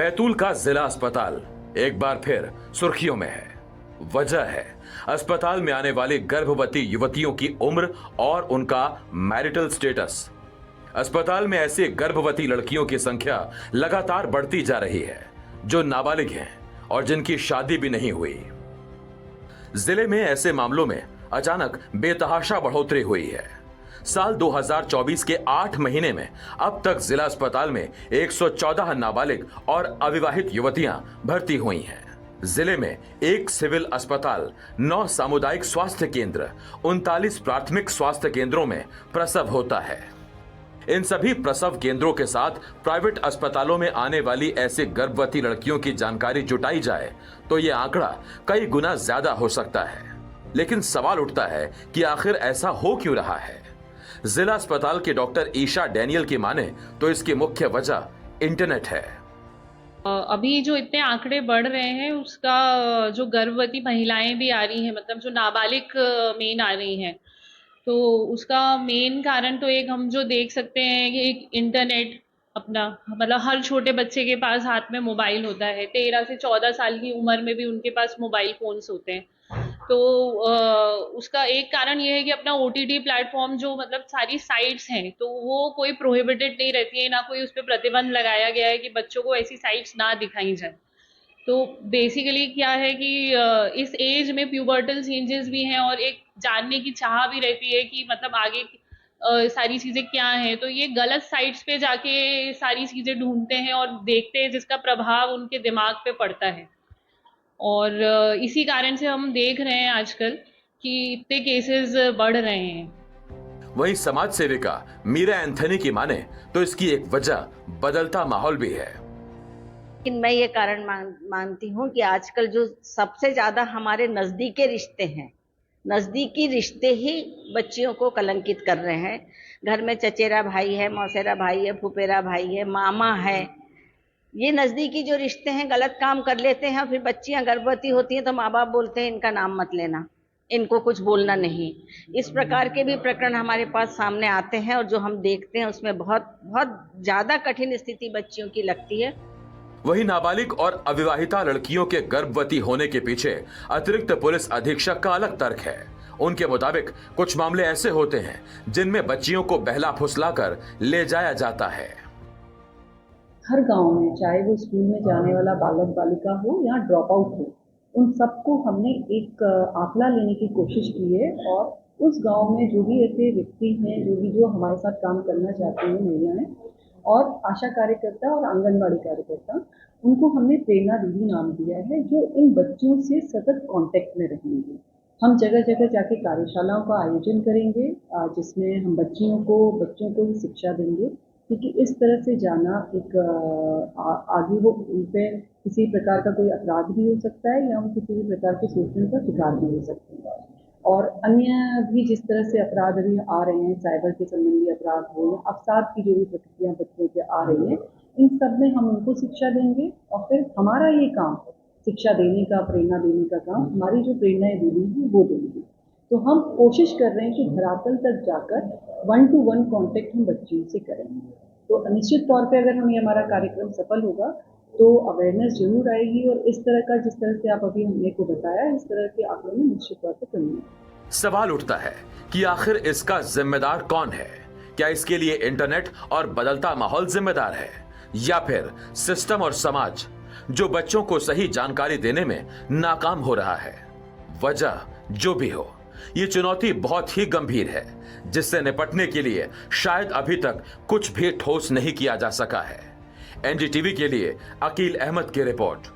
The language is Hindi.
बैतूल का जिला अस्पताल एक बार फिर सुर्खियों में है। वजह है अस्पताल में आने वाली गर्भवती युवतियों की उम्र और उनका मैरिटल स्टेटस। अस्पताल में ऐसी गर्भवती लड़कियों की संख्या लगातार बढ़ती जा रही है जो नाबालिग हैं और जिनकी शादी भी नहीं हुई। जिले में ऐसे मामलों में अचानक बेतहाशा बढ़ोतरी हुई है। साल 2024 के 8 महीने में अब तक जिला अस्पताल में 114 नाबालिग और अविवाहित युवतियां भर्ती हुई हैं। जिले में 1 सिविल अस्पताल, 9 सामुदायिक स्वास्थ्य केंद्र, 39 प्राथमिक स्वास्थ्य केंद्रों में प्रसव होता है। इन सभी प्रसव केंद्रों के साथ प्राइवेट अस्पतालों में आने वाली ऐसी गर्भवती लड़कियों की जानकारी जुटाई जाए तो ये आंकड़ा कई गुना ज्यादा हो सकता है। लेकिन सवाल उठता है कि आखिर ऐसा हो क्यों रहा है। जिला अस्पताल के डॉक्टर ईशा डैनियल की माने तो इसकी मुख्य वजह इंटरनेट है। अभी जो इतने आंकड़े बढ़ रहे हैं उसका जो गर्भवती महिलाएं भी आ रही हैं, मतलब जो नाबालिग मेन आ रही हैं, तो उसका मेन कारण तो एक हम जो देख सकते हैं कि एक इंटरनेट अपना, मतलब हर छोटे बच्चे के पास हाथ में मोबाइल होता है। 13 से 14 साल की उम्र में भी उनके पास मोबाइल फोन्स होते हैं। तो उसका एक कारण ये है कि अपना ओटीटी प्लेटफॉर्म जो मतलब सारी साइट्स हैं तो वो कोई प्रोहिबिटेड नहीं रहती है, ना कोई उस पर प्रतिबंध लगाया गया है कि बच्चों को ऐसी साइट्स ना दिखाई जाए। तो बेसिकली क्या है कि इस एज में प्यूबर्टल चेंजेस भी हैं और एक जानने की चाह भी रहती है कि मतलब आगे सारी चीजें क्या हैं। तो ये गलत साइट्स पे जाके सारी चीजें ढूंढते हैं और देखते हैं, जिसका प्रभाव उनके दिमाग पे पड़ता है। और इसी कारण से हम देख रहे हैं आजकल कि इतने केसेस बढ़ रहे हैं। वहीं समाज सेविका मीरा एंथनी की माने तो इसकी एक वजह बदलता माहौल भी है। लेकिन मैं ये कारण मानती हूँ कि आजकल जो सबसे ज्यादा हमारे नजदीकी रिश्ते हैं, नजदीकी रिश्ते ही बच्चियों को कलंकित कर रहे हैं। घर में चचेरा भाई है, मौसेरा भाई है, फुफेरा भाई है, मामा है, ये नजदीकी जो रिश्ते हैं गलत काम कर लेते हैं। फिर बच्चियां गर्भवती होती हैं तो माँ बाप बोलते हैं इनका नाम मत लेना, इनको कुछ बोलना नहीं। इस प्रकार के भी प्रकरण हमारे पास सामने आते हैं और जो हम देखते हैं उसमें बहुत बहुत ज्यादा कठिन स्थिति बच्चियों की लगती है। वही नाबालिग और अविवाहिता लड़कियों के गर्भवती होने के पीछे अतिरिक्त पुलिस अधीक्षक का अलग तर्क है। उनके मुताबिक कुछ मामले ऐसे होते हैं जिनमें बच्चियों को बहला फुसलाकर ले जाया जाता है। हर गांव में, चाहे वो स्कूल में जाने वाला बालक बालिका हो या ड्रॉप आउट हो, उन सबको हमने एक आंकड़ा लेने की कोशिश की है। और उस गांव में जो भी ऐसे व्यक्ति हैं, जो हमारे साथ काम करना चाहते हैं, महिलाएं और आशा कार्यकर्ता और आंगनबाड़ी कार्यकर्ता, उनको हमने प्रेरणा दीदी नाम दिया है, जो इन बच्चों से सतत कांटेक्ट में रहेंगे। हम जगह जगह जाके कार्यशालाओं का आयोजन करेंगे जिसमें हम बच्चों को शिक्षा देंगे, क्योंकि इस तरह से जाना एक आगे वो उन पर किसी प्रकार का कोई अपराध भी हो सकता है या वो किसी भी प्रकार के शोषण का शिकार भी हो सकते हैं। और अन्य भी जिस तरह से अपराध अभी आ रहे हैं, साइबर के संबंधी अपराध हो या अवसाद की जो भी प्रक्रिया बच्चों के आ रही है, इन सब में हम उनको शिक्षा देंगे। और फिर हमारा ये काम शिक्षा देने का, प्रेरणा देने का काम हमारी जो प्रेरणाएं दीदी हैं वो देंगी। तो हम कोशिश कर रहे हैं कि धरातल तक जाकर 1-to-1 कॉन्टेक्ट हम बच्चियों से करेंगे। तो निश्चित तौर पे अगर हमें हमारा कार्यक्रम सफल होगा तो अवेयरनेस जरूर आएगी और इस तरह का, जिस तरह से आप अभी हमने को बताया, इस तरह के आंकड़ों में निश्चित तौर पर कमी है। सवाल उठता है कि आखिर इसका जिम्मेदार कौन है? क्या इसके लिए इंटरनेट और बदलता माहौल जिम्मेदार है या फिर सिस्टम और समाज जो बच्चों को सही जानकारी देने में नाकाम हो रहा है? वजह जो भी हो, ये चुनौती बहुत ही गंभीर है जिससे निपटने के लिए शायद अभी तक कुछ भी ठोस नहीं किया जा सका है। एनडीटीवी के लिए अकील अहमद की रिपोर्ट।